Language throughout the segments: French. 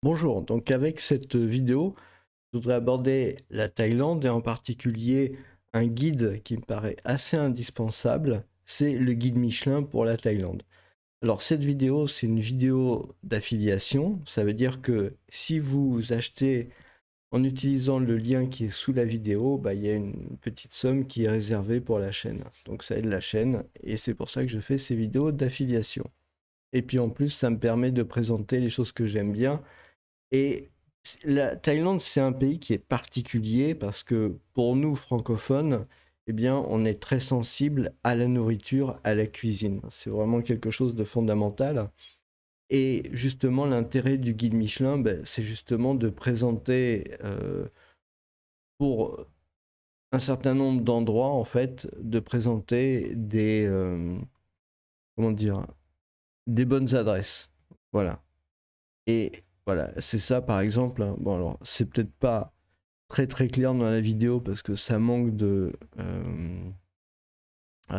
Bonjour, donc avec cette vidéo, je voudrais aborder la Thaïlande et en particulier un guide qui me paraît assez indispensable, c'est le guide Michelin pour la Thaïlande. Alors cette vidéo, c'est une vidéo d'affiliation, ça veut dire que si vous achetez en utilisant le lien qui est sous la vidéo, il y a une petite somme qui est réservée pour la chaîne. Donc ça aide la chaîne et c'est pour ça que je fais ces vidéos d'affiliation. Et puis en plus, ça me permet de présenter les choses que j'aime bien. Et la Thaïlande, c'est un pays qui est particulier parce que pour nous, francophones, eh bien, on est très sensible à la nourriture, à la cuisine. C'est vraiment quelque chose de fondamental. Et justement, l'intérêt du guide Michelin, c'est justement de présenter pour un certain nombre d'endroits, en fait, de présenter des, comment dire, des bonnes adresses. Voilà. Et voilà, c'est ça par exemple, hein. Bon alors, c'est peut-être pas très clair dans la vidéo parce que ça manque de...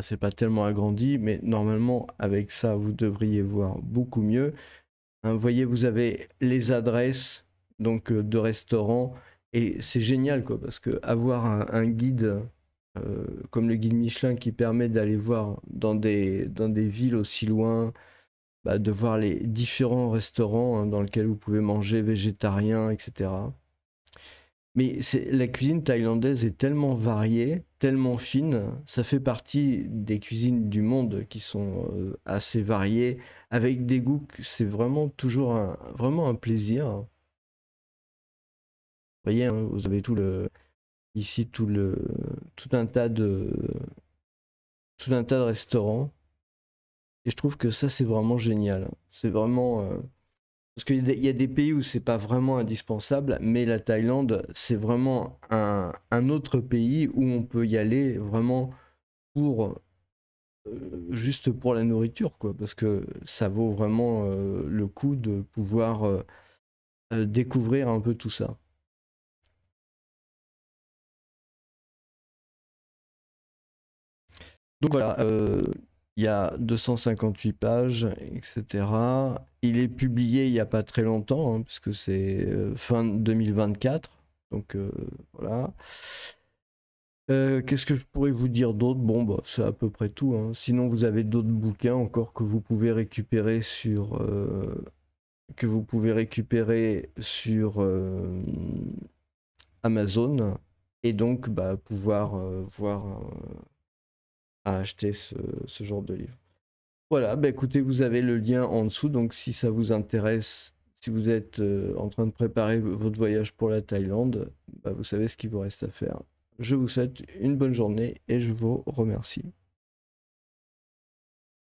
c'est pas tellement agrandi, mais normalement avec ça vous devriez voir beaucoup mieux. Hein, vous voyez, vous avez les adresses donc de restaurants et c'est génial quoi parce que avoir un guide comme le guide Michelin qui permet d'aller voir dans des villes aussi loin, de voir les différents restaurants, hein, dans lesquels vous pouvez manger végétarien, etc. Mais la cuisine thaïlandaise est tellement variée, tellement fine, ça fait partie des cuisines du monde qui sont assez variées, avec des goûts, c'est vraiment toujours vraiment un plaisir. Vous voyez, hein, vous avez ici tout un tas de restaurants, et je trouve que ça c'est vraiment génial. C'est vraiment parce qu'il y a des pays où c'est pas vraiment indispensable, mais la Thaïlande, c'est vraiment un autre pays où on peut y aller vraiment pour juste pour la nourriture, quoi, parce que ça vaut vraiment le coup de pouvoir découvrir un peu tout ça. Donc voilà, il y a 258 pages, etc. Il est publié il n'y a pas très longtemps, hein, puisque c'est fin 2024. Donc voilà. Qu'est-ce que je pourrais vous dire d'autre? Bon, c'est à peu près tout, hein. Sinon, vous avez d'autres bouquins encore que vous pouvez récupérer sur Amazon et donc pouvoir voir à acheter ce genre de livre. Voilà, écoutez, vous avez le lien en dessous, donc si ça vous intéresse, si vous êtes en train de préparer votre voyage pour la Thaïlande, vous savez ce qu'il vous reste à faire. Je vous souhaite une bonne journée et je vous remercie.